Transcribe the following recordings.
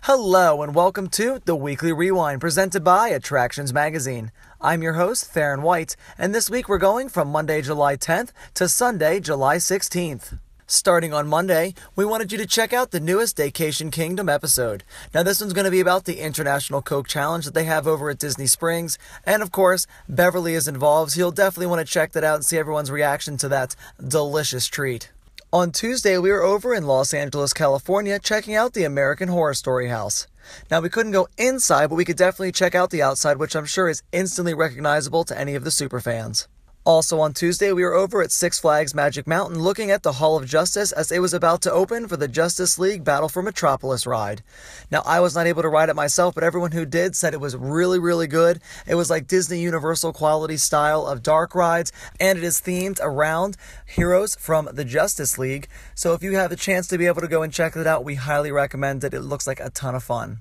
Hello and welcome to the Weekly Rewind presented by Attractions Magazine. I'm your host, Theron White, and this week we're going from Monday, July 10th to Sunday, July 16th. Starting on Monday, we wanted you to check out the newest Vacation Kingdom episode. Now this one's going to be about the International Coke Challenge that they have over at Disney Springs, and of course, Beverly is involved, so you'll definitely want to check that out and see everyone's reaction to that delicious treat. On Tuesday, we were over in Los Angeles, California, checking out the American Horror Story House. Now, we couldn't go inside, but we could definitely check out the outside, which I'm sure is instantly recognizable to any of the superfans. Also on Tuesday, we were over at Six Flags Magic Mountain looking at the Hall of Justice as it was about to open for the Justice League Battle for Metropolis ride. Now, I was not able to ride it myself, but everyone who did said it was really, really good. It was like Disney Universal quality style of dark rides, and it is themed around heroes from the Justice League. So if you have the chance to be able to go and check it out, we highly recommend it. It looks like a ton of fun.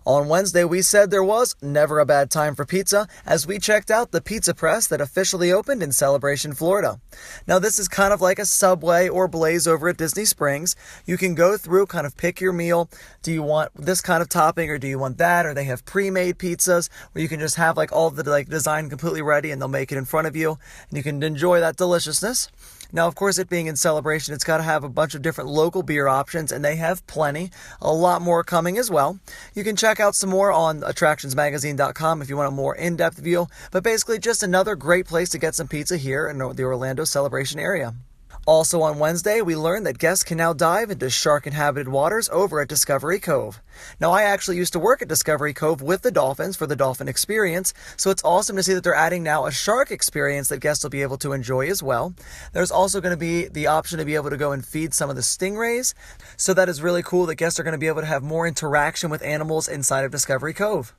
On Wednesday, we said there was never a bad time for pizza as we checked out the Pizza Press that officially opened in Celebration, Florida. Now, this is kind of like a Subway or Blaze over at Disney Springs. You can go through, kind of pick your meal. Do you want this kind of topping or do you want that? Or they have pre-made pizzas where you can just have like all of the design completely ready and they'll make it in front of you and you can enjoy that deliciousness. Now, of course, it being in Celebration, it's got to have a bunch of different local beer options, and they have plenty. A lot more coming as well. You can check out some more on attractionsmagazine.com if you want a more in-depth view, but basically just another great place to get some pizza here in the Orlando Celebration area. Also on Wednesday, we learned that guests can now dive into shark-inhabited waters over at Discovery Cove. Now, I actually used to work at Discovery Cove with the dolphins for the Dolphin Experience, so it's awesome to see that they're adding now a shark experience that guests will be able to enjoy as well. There's also going to be the option to be able to go and feed some of the stingrays, so that is really cool that guests are going to be able to have more interaction with animals inside of Discovery Cove.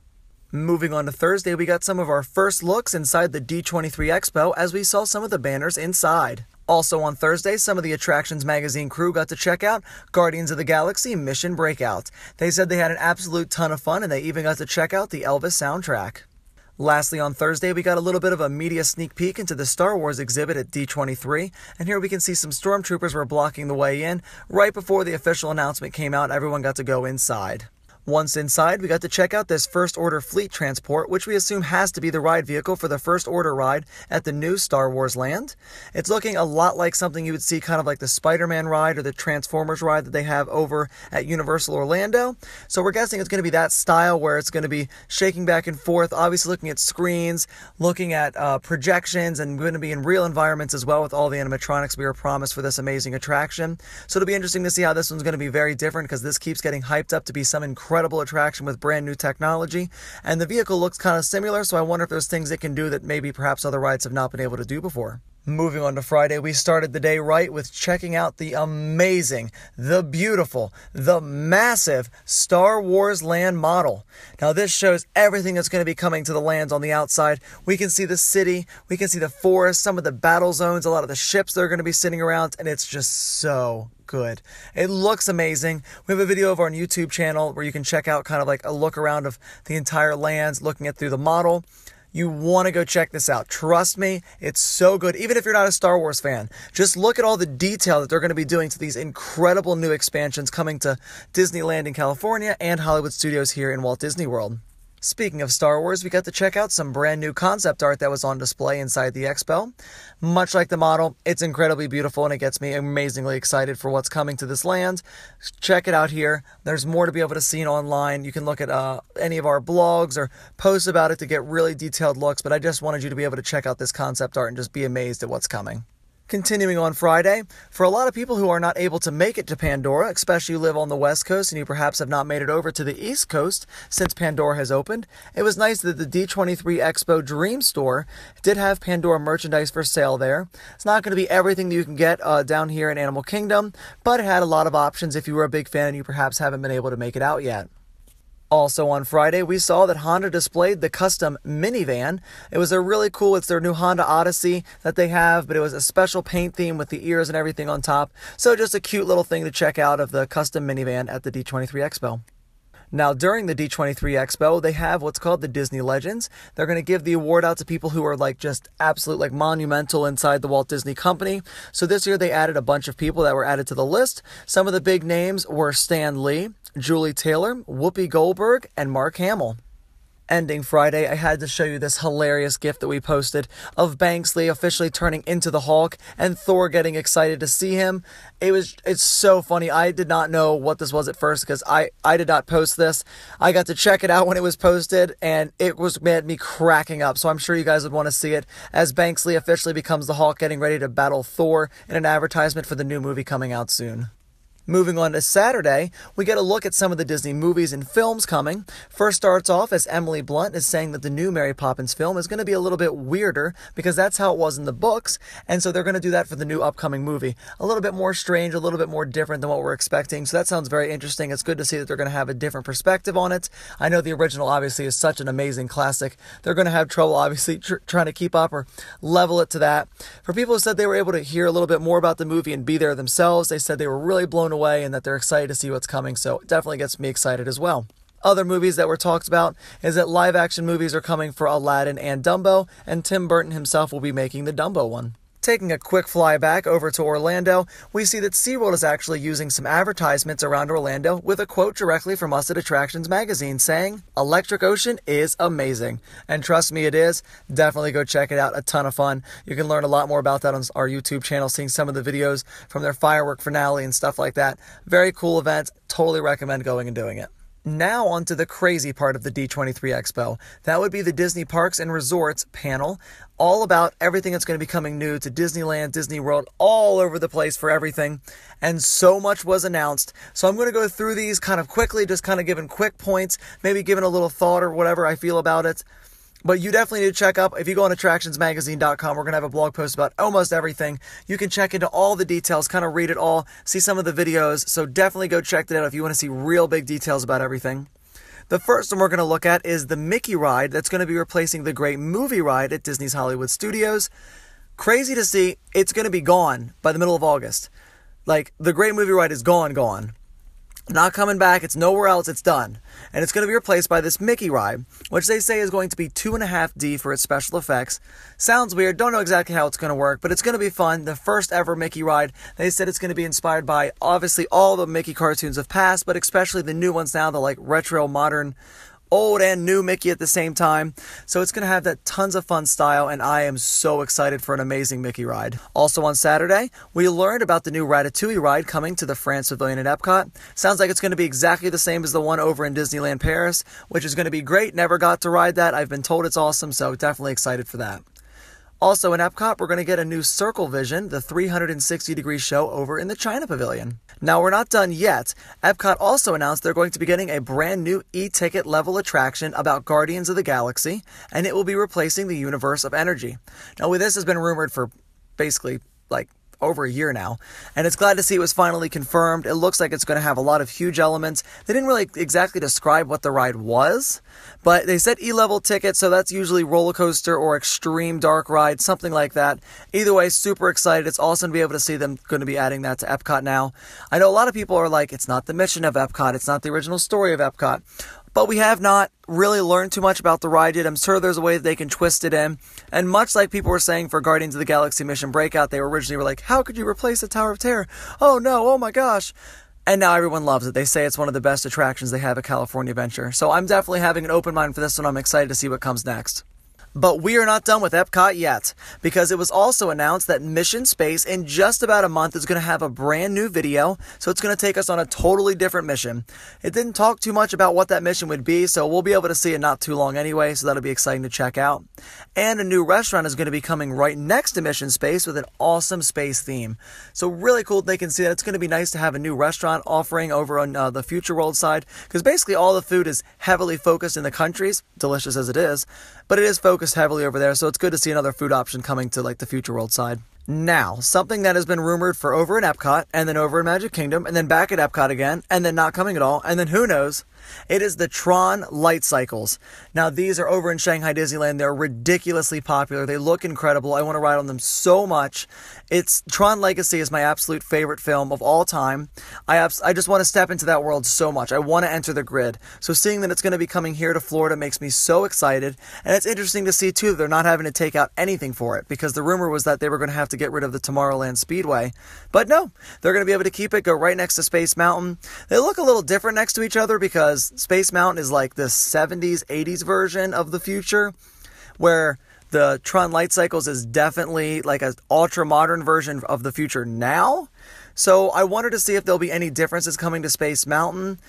Moving on to Thursday, we got some of our first looks inside the D23 Expo as we saw some of the banners inside. Also on Thursday, some of the Attractions Magazine crew got to check out Guardians of the Galaxy Mission Breakout. They said they had an absolute ton of fun and they even got to check out the Elvis soundtrack. Lastly, on Thursday, we got a little bit of a media sneak peek into the Star Wars exhibit at D23, and here we can see some stormtroopers were blocking the way in. Right before the official announcement came out, everyone got to go inside. Once inside, we got to check out this First Order fleet transport, which we assume has to be the ride vehicle for the First Order ride at the new Star Wars land. It's looking a lot like something you would see kind of like the Spider-Man ride or the Transformers ride that they have over at Universal Orlando. So we're guessing it's going to be that style where it's going to be shaking back and forth, obviously looking at screens, looking at projections, and going to be in real environments as well with all the animatronics we were promised for this amazing attraction. So it'll be interesting to see how this one's going to be very different because this keeps getting hyped up to be some incredible attraction with brand new technology, and the vehicle looks kind of similar, so I wonder if there's things it can do that maybe perhaps other rides have not been able to do before. Moving on to Friday, we started the day right with checking out the amazing, the beautiful, the massive Star Wars Land model. Now this shows everything that's going to be coming to the lands on the outside. We can see the city, we can see the forest, some of the battle zones, a lot of the ships that are going to be sitting around, and it's just so good. It looks amazing. We have a video over on YouTube channel where you can check out kind of like a look around of the entire lands, looking at through the model. You want to go check this out. Trust me, it's so good. Even if you're not a Star Wars fan, just look at all the detail that they're going to be doing to these incredible new expansions coming to Disneyland in California and Hollywood Studios here in Walt Disney World. Speaking of Star Wars, we got to check out some brand new concept art that was on display inside the expo. Much like the model, it's incredibly beautiful and it gets me amazingly excited for what's coming to this land. Check it out here. There's more to be able to see online. You can look at any of our blogs or posts about it to get really detailed looks, but I just wanted you to be able to check out this concept art and just be amazed at what's coming. Continuing on Friday, for a lot of people who are not able to make it to Pandora, especially who live on the West Coast and you perhaps have not made it over to the East Coast since Pandora has opened, it was nice that the D23 Expo Dream Store did have Pandora merchandise for sale there. It's not going to be everything that you can get down here in Animal Kingdom, but it had a lot of options if you were a big fan and you perhaps haven't been able to make it out yet. Also on Friday, we saw that Honda displayed the custom minivan. It was a really cool, it's their new Honda Odyssey that they have, but it was a special paint theme with the ears and everything on top. So just a cute little thing to check out of the custom minivan at the D23 Expo. Now, during the D23 Expo, they have what's called the Disney Legends. They're going to give the award out to people who are like just absolute like monumental inside the Walt Disney Company. So this year they added a bunch of people that were added to the list. Some of the big names were Stan Lee, Julie Taylor, Whoopi Goldberg, and Mark Hamill. Ending Friday, I had to show you this hilarious GIF that we posted of Banksley officially turning into the Hulk and Thor getting excited to see him. It's so funny. I did not know what this was at first because I did not post this. I got to check it out when it was posted and it made me cracking up. So I'm sure you guys would want to see it as Banksley officially becomes the Hulk getting ready to battle Thor in an advertisement for the new movie coming out soon. Moving on to Saturday, we get a look at some of the Disney movies and films coming. First starts off as Emily Blunt is saying that the new Mary Poppins film is going to be a little bit weirder because that's how it was in the books, and so they're going to do that for the new upcoming movie. A little bit more strange, a little bit more different than what we're expecting, so that sounds very interesting. It's good to see that they're going to have a different perspective on it. I know the original obviously is such an amazing classic. They're going to have trouble obviously trying to keep up or level it to that. For people who said they were able to hear a little bit more about the movie and be there themselves, they said they were really blown away and that they're excited to see what's coming, so it definitely gets me excited as well. Other movies that were talked about is that live action movies are coming for Aladdin and Dumbo, and Tim Burton himself will be making the Dumbo one. Taking a quick fly back over to Orlando, we see that SeaWorld is actually using some advertisements around Orlando with a quote directly from us at Attractions Magazine saying, "Electric Ocean is amazing." And trust me, it is. Definitely go check it out. A ton of fun. You can learn a lot more about that on our YouTube channel, seeing some of the videos from their firework finale and stuff like that. Very cool event. Totally recommend going and doing it. Now onto the crazy part of the D23 Expo. That would be the Disney Parks and Resorts panel, all about everything that's going to be coming new to Disneyland, Disney World, all over the place for everything. And so much was announced. So I'm going to go through these kind of quickly, just kind of giving quick points, maybe giving a little thought or whatever I feel about it. But you definitely need to check up. If you go on attractionsmagazine.com, we're going to have a blog post about almost everything. You can check into all the details, kind of read it all, see some of the videos. So definitely go check that out if you want to see real big details about everything. The first one we're going to look at is the Mickey ride that's going to be replacing the Great Movie Ride at Disney's Hollywood Studios. Crazy to see. It's going to be gone by the middle of August. Like, the Great Movie Ride is gone. Not coming back, it's nowhere else, it's done. And it's going to be replaced by this Mickey ride, which they say is going to be 2.5D for its special effects. Sounds weird, don't know exactly how it's going to work, but it's going to be fun. The first ever Mickey ride, they said it's going to be inspired by, obviously, all the Mickey cartoons of past, but especially the new ones now, the like retro, modern, old and new Mickey at the same time. So it's going to have that tons of fun style, and I am so excited for an amazing Mickey ride. Also on Saturday, we learned about the new Ratatouille ride coming to the France Pavilion at Epcot. Sounds like it's going to be exactly the same as the one over in Disneyland Paris, which is going to be great. Never got to ride that. I've been told it's awesome, so definitely excited for that. Also in Epcot, we're going to get a new Circle Vision, the 360-degree show over in the China Pavilion. Now, we're not done yet. Epcot also announced they're going to be getting a brand new e-ticket level attraction about Guardians of the Galaxy, and it will be replacing the Universe of Energy. Now, this has been rumored for basically, over a year now, and it's glad to see it was finally confirmed. It looks like it's going to have a lot of huge elements. They didn't really exactly describe what the ride was, but they said E-level ticket, so that's usually roller coaster or extreme dark ride, something like that. Either way, super excited. It's awesome to be able to see them going to be adding that to Epcot now. I know a lot of people are like, it's not the mission of Epcot, it's not the original story of Epcot. But we have not really learned too much about the ride yet. I'm sure there's a way that they can twist it in. And much like people were saying for Guardians of the Galaxy Mission Breakout, they originally were like, how could you replace the Tower of Terror? Oh no, oh my gosh. And now everyone loves it. They say it's one of the best attractions they have at California Adventure. So I'm definitely having an open mind for this one. I'm excited to see what comes next. But we are not done with Epcot yet, because it was also announced that Mission Space in just about a month is going to have a brand new video, so it's going to take us on a totally different mission. It didn't talk too much about what that mission would be, so we'll be able to see it not too long anyway, so that'll be exciting to check out. And a new restaurant is going to be coming right next to Mission Space with an awesome space theme. So really cool they can see that. It's going to be nice to have a new restaurant offering over on the Future World side, because basically all the food is heavily focused in the countries, delicious as it is, but it is focused heavily over there, so it's good to see another food option coming to the Future World side. Now, something that has been rumored for over in Epcot, and then over in Magic Kingdom, and then back at Epcot again, and then not coming at all, and then who knows, It is the Tron Light Cycles. Now, these are over in Shanghai Disneyland. They're ridiculously popular. They look incredible. I want to ride on them so much. Tron Legacy is my absolute favorite film of all time. I just want to step into that world so much. I want to enter the grid. So seeing that it's going to be coming here to Florida makes me so excited. And it's interesting to see, too, that they're not having to take out anything for it, because the rumor was that they were going to have to get rid of the Tomorrowland Speedway. But no, they're going to be able to keep it, go right next to Space Mountain. They look a little different next to each other because Space Mountain is like the 70s, 80s version of the future, where the Tron Light Cycles is definitely like an ultra-modern version of the future now. So I wanted to see if there'll be any differences coming to Space Mountain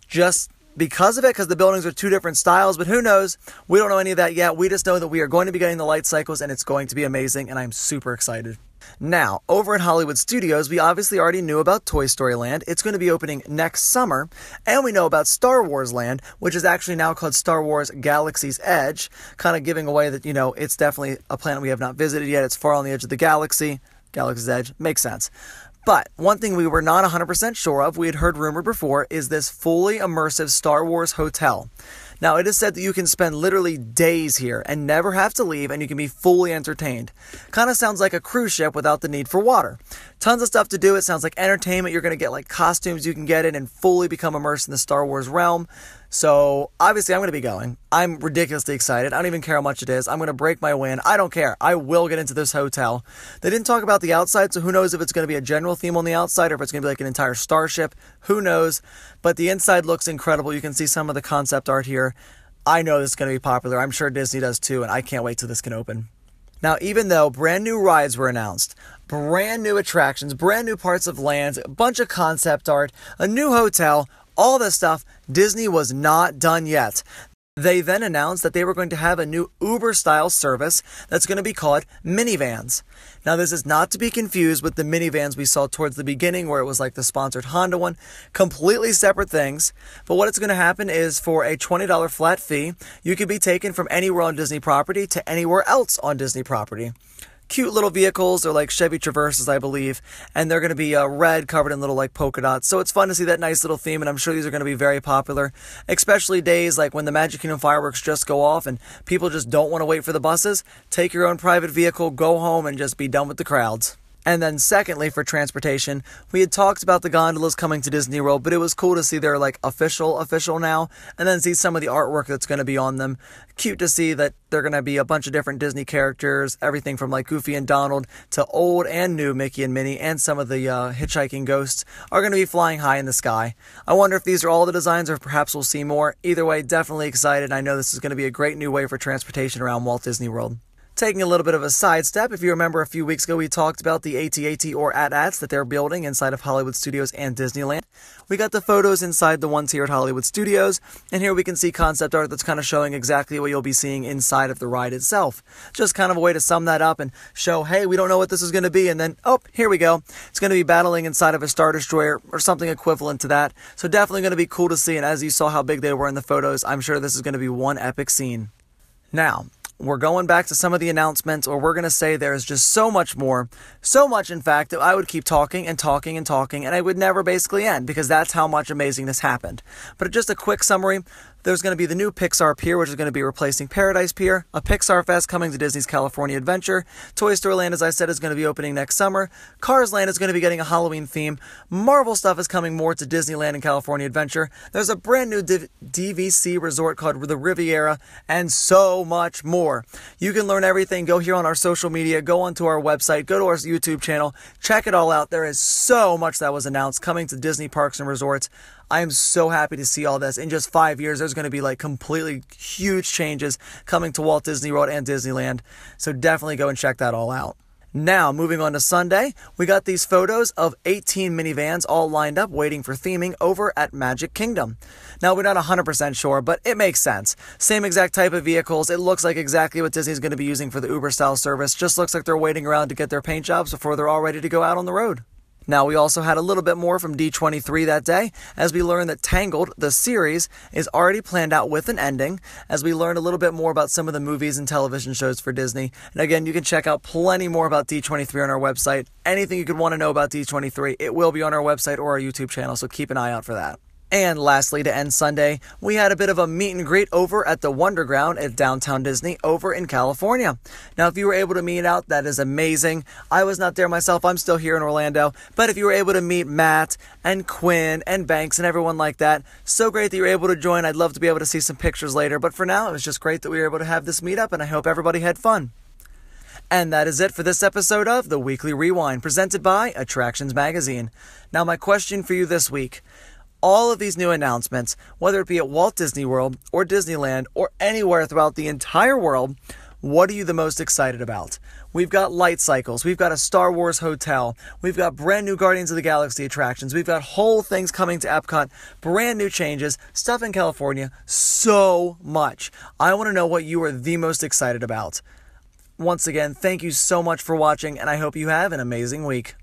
just because of it, because the buildings are two different styles. But who knows? We don't know any of that yet. We just know that we are going to be getting the Light Cycles, and it's going to be amazing, and I'm super excited. Now, over at Hollywood Studios, we obviously already knew about Toy Story Land. It's going to be opening next summer. And we know about Star Wars Land, which is actually now called Star Wars Galaxy's Edge, kind of giving away that, it's definitely a planet we have not visited yet. It's far on the edge of the galaxy. Galaxy's Edge. Makes sense. But one thing we were not 100% sure of, we had heard rumored before, is this fully immersive Star Wars hotel. Now, it is said that you can spend literally days here and never have to leave, and you can be fully entertained. Kind of sounds like a cruise ship without the need for water. Tons of stuff to do. It sounds like entertainment. You're going to get like costumes you can get in and fully become immersed in the Star Wars realm. So obviously I'm going to be going. I'm ridiculously excited. I don't even care how much it is. I'm going to break my win. I don't care. I will get into this hotel. They didn't talk about the outside, so who knows if it's going to be a general theme on the outside or if it's going to be like an entire starship. Who knows? But the inside looks incredible. You can see some of the concept art here. I know this is going to be popular. I'm sure Disney does too, and I can't wait till this can open. Now, even though brand new rides were announced, brand new attractions, brand new parts of land, a bunch of concept art, a new hotel, all this stuff, Disney was not done yet. They then announced that they were going to have a new Uber-style service that's going to be called minivans. Now, this is not to be confused with the minivans we saw towards the beginning where it was like the sponsored Honda one. Completely separate things. But what it's going to happen is for a $20 flat fee, you could be taken from anywhere on Disney property to anywhere else on Disney property. Cute little vehicles. They're like Chevy Traverses, I believe, and they're going to be red, covered in little like polka dots. So it's fun to see that nice little theme, and I'm sure these are going to be very popular, especially days like when the Magic Kingdom fireworks just go off and people just don't want to wait for the buses. Take your own private vehicle, go home, and just be done with the crowds. And then secondly, for transportation, we had talked about the gondolas coming to Disney World, but it was cool to see they're like official now, and then see some of the artwork that's going to be on them. Cute to see that they're going to be a bunch of different Disney characters, everything from like Goofy and Donald to old and new Mickey and Minnie, and some of the hitchhiking ghosts are going to be flying high in the sky. I wonder if these are all the designs or perhaps we'll see more. Either way, definitely excited. I know this is going to be a great new way for transportation around Walt Disney World. Taking a little bit of a sidestep, if you remember a few weeks ago we talked about the AT-AT or AT-ATs that they're building inside of Hollywood Studios and Disneyland. We got the photos inside the ones here at Hollywood Studios, and here we can see concept art that's kind of showing exactly what you'll be seeing inside of the ride itself. Just kind of a way to sum that up and show, hey, we don't know what this is going to be, and then, oh, here we go. It's going to be battling inside of a Star Destroyer or something equivalent to that. So definitely going to be cool to see, and as you saw how big they were in the photos, I'm sure this is going to be one epic scene. Now, we're going back to some of the announcements, or we're going to say there's just so much more. So much, in fact, that I would keep talking and talking and talking, and I would never basically end, because that's how much amazingness happened. But just a quick summary. There's going to be the new Pixar Pier, which is going to be replacing Paradise Pier, a Pixar Fest coming to Disney's California Adventure. Toy Story Land, as I said, is going to be opening next summer. Cars Land is going to be getting a Halloween theme. Marvel stuff is coming more to Disneyland and California Adventure. There's a brand new DVC resort called the Riviera, and so much more. You can learn everything. Go here on our social media, go onto our website, go to our YouTube channel, check it all out. There is so much that was announced coming to Disney parks and resorts. I am so happy to see all this. In just 5 years, there's going to be like completely huge changes coming to Walt Disney World and Disneyland. So definitely go and check that all out. Now, moving on to Sunday, we got these photos of 18 minivans all lined up waiting for theming over at Magic Kingdom. Now, we're not 100% sure, but it makes sense. Same exact type of vehicles. It looks like exactly what Disney's going to be using for the Uber-style service. Just looks like they're waiting around to get their paint jobs before they're all ready to go out on the road. Now, we also had a little bit more from D23 that day, as we learned that Tangled, the series, is already planned out with an ending, as we learned a little bit more about some of the movies and television shows for Disney. And again, you can check out plenty more about D23 on our website. Anything you could want to know about D23, it will be on our website or our YouTube channel, so keep an eye out for that. And lastly, to end Sunday, we had a bit of a meet and greet over at the Wonderground at Downtown Disney over in California. Now, if you were able to meet out, that is amazing. I was not there myself. I'm still here in Orlando. But if you were able to meet Matt and Quinn and Banks and everyone like that, so great that you were able to join. I'd love to be able to see some pictures later. But for now, it was just great that we were able to have this meetup, and I hope everybody had fun. And that is it for this episode of The Weekly Rewind, presented by Attractions Magazine. Now, my question for you this week: all of these new announcements, whether it be at Walt Disney World or Disneyland or anywhere throughout the entire world, what are you the most excited about? We've got Light Cycles, we've got a Star Wars hotel, we've got brand new Guardians of the Galaxy attractions, we've got whole things coming to Epcot, brand new changes, stuff in California, so much. I want to know what you are the most excited about. Once again, thank you so much for watching, and I hope you have an amazing week.